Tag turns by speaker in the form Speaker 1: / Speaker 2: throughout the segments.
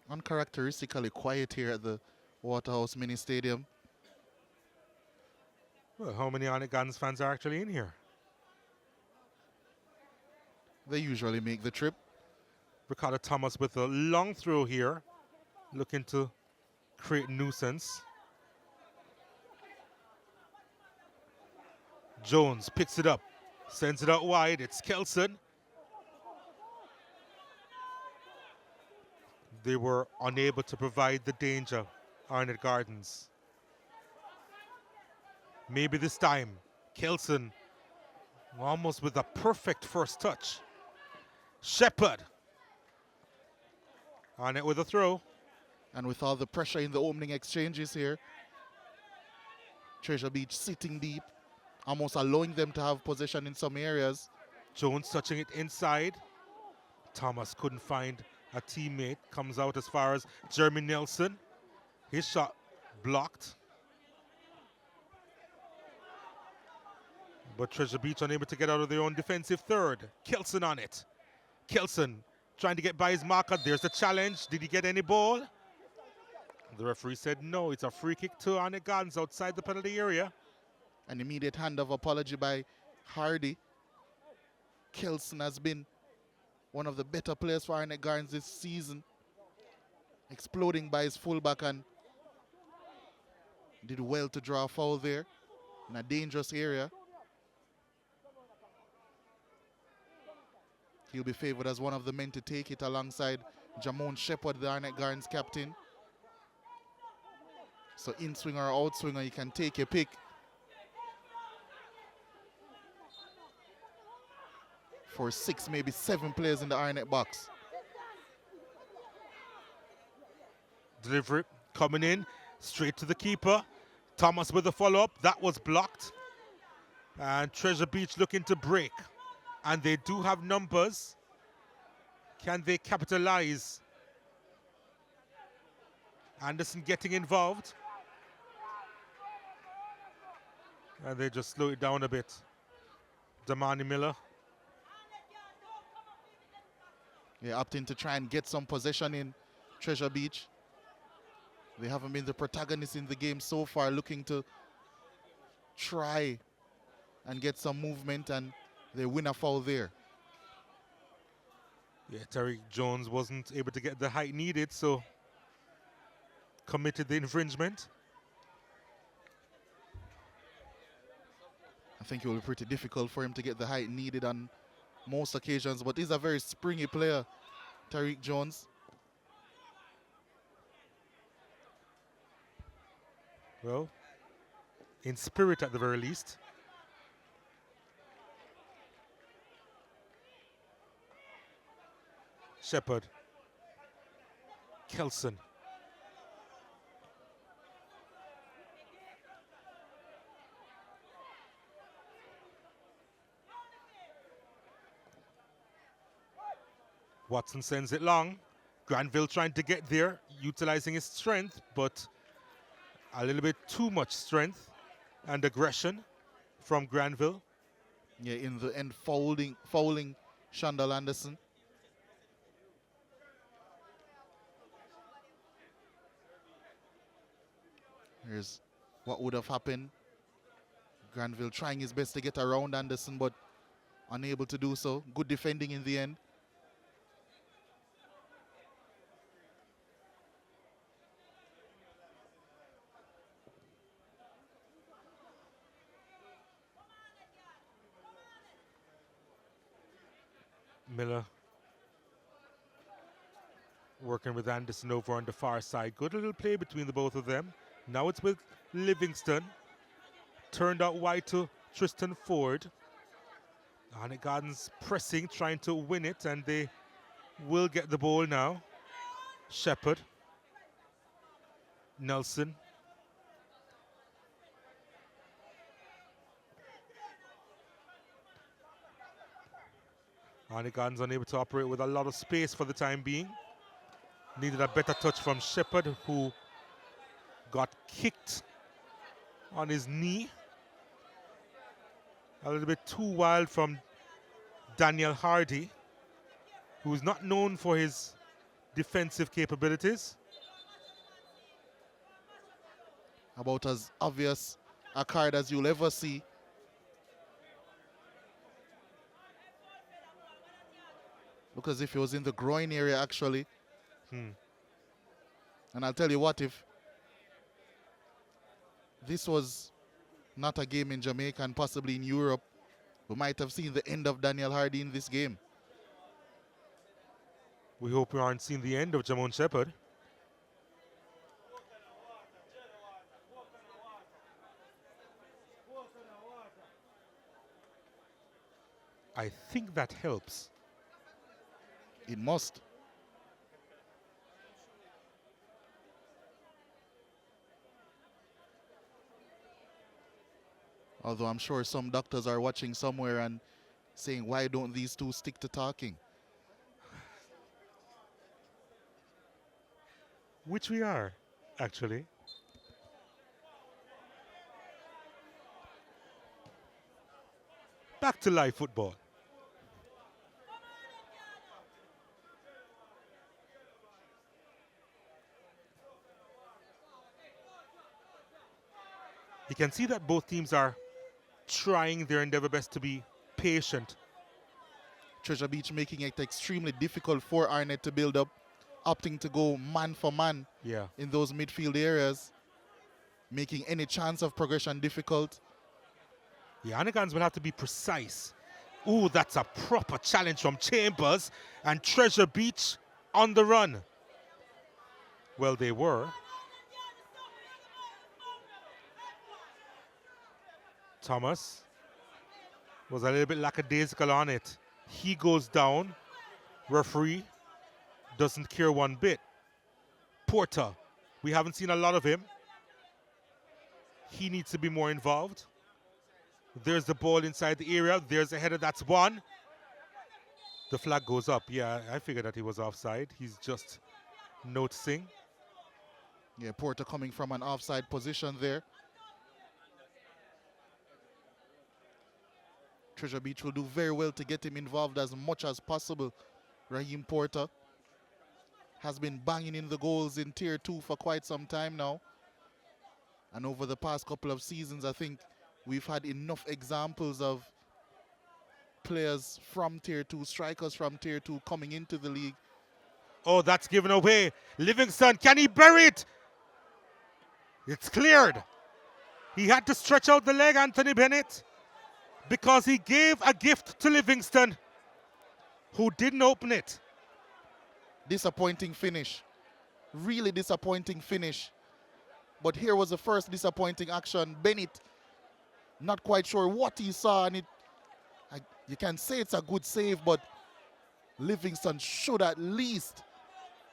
Speaker 1: Uncharacteristically quiet here at the Waterhouse Mini Stadium.
Speaker 2: Well, how many Arnett Gardens fans are actually in here?
Speaker 1: They usually make the trip.
Speaker 2: Ricardo Thomas with a long throw here, looking to create nuisance. Jones picks it up, sends it out wide. It's Kelson. They were unable to provide the danger, Arnett Gardens. Maybe this time, Kelson almost with a perfect first touch. Shepherd. Arnett with a throw.
Speaker 1: And with all the pressure in the opening exchanges here, Treasure Beach sitting deep, almost allowing them to have possession in some areas.
Speaker 2: Jones touching it inside. Thomas couldn't find a teammate. Comes out as far as Jeremy Nelson. His shot blocked. But Treasure Beach unable to get out of their own defensive third. Kelson on it. Kelson trying to get by his marker. There's the challenge. Did he get any ball? The referee said no. It's a free kick to Arnett Gardens outside the penalty area.
Speaker 1: An immediate hand of apology by Hardy. Kelson has been one of the better players for Arnett Gardens this season. Exploding by his fullback and did well to draw a foul there in a dangerous area. He'll be favored as one of the men to take it alongside Jamon Shepherd, the Arnett Gardens captain. So in swinger or out swinger, you can take a pick. For 6, maybe 7 players in the Arnett box.
Speaker 2: Delivery coming in, straight to the keeper. Thomas with the follow-up. That was blocked. And Treasure Beach looking to break. And they do have numbers. Can they capitalize? Anderson getting involved. And they just slow it down a bit. Damani Miller.
Speaker 1: Yeah, opting to try and get some possession in Treasure Beach. They haven't been the protagonists in the game so far, looking to try and get some movement, and they win a foul there.
Speaker 2: Yeah, Terry Jones wasn't able to get the height needed, so committed the infringement.
Speaker 1: I think it will be pretty difficult for him to get the height needed on most occasions, but he's a very springy player, Tariq Jones.
Speaker 2: Well, in spirit at the very least. Shepherd. Kelson. Watson sends it long. Granville trying to get there, utilizing his strength, but a little bit too much strength and aggression from Granville.
Speaker 1: Yeah, in the end, fouling Shandal Anderson. Here's what would have happened. Granville trying his best to get around Anderson, but unable to do so. Good defending in the end.
Speaker 2: Miller working with Anderson over on the far side. Good little play between the both of them. Now it's with Livingston. Turned out wide to Tristan Ford. Arnett Gardens pressing, trying to win it, and they will get the ball now. Shepherd. Nelson. Arnett Gardens unable to operate with a lot of space for the time being. Needed a better touch from Shepherd, who got kicked on his knee. A little bit too wild from Daniel Hardy, who is not known for his defensive capabilities.
Speaker 1: About as obvious a card as you'll ever see. Look as if he was in the groin area, actually. And I'll tell you what, if this was not a game in Jamaica and possibly in Europe, we might have seen the end of Daniel Hardy in this game.
Speaker 2: We hope we aren't seeing the end of Jamon Shepherd. I think that helps.
Speaker 1: It must. Although I'm sure some doctors are watching somewhere and saying, why don't these two stick to talking?
Speaker 2: Which we are, actually. Back to live football. You can see that both teams are trying their endeavor best to be patient.
Speaker 1: Treasure Beach making it extremely difficult for Arnett to build up, opting to go man for man in those midfield areas, making any chance of progression difficult.
Speaker 2: The Anagans will have to be precise. Ooh, that's a proper challenge from Chambers, and Treasure Beach on the run. Well, they were. Thomas was a little bit lackadaisical on it. He goes down. Referee doesn't care one bit. Porter, we haven't seen a lot of him. He needs to be more involved. There's the ball inside the area. There's a header, that's one. The flag goes up. Yeah, I figured that he was offside. He's just noticing.
Speaker 1: Yeah, Porter coming from an offside position there. Treasure Beach will do very well to get him involved as much as possible. Raheem Porter has been banging in the goals in Tier 2 for quite some time now. And over the past couple of seasons, I think we've had enough examples of players from Tier 2, strikers from Tier 2 coming into the league.
Speaker 2: Oh, that's given away. Livingston, can he bury it? It's cleared. He had to stretch out the leg, Anthony Bennett, because he gave a gift to Livingston, who didn't open it.
Speaker 1: Disappointing finish. Really disappointing finish. But here was the first disappointing action. Bennett, not quite sure what he saw, and you can say it's a good save, but Livingston should at least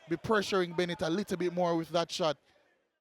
Speaker 1: be pressuring Bennett a little bit more with that shot.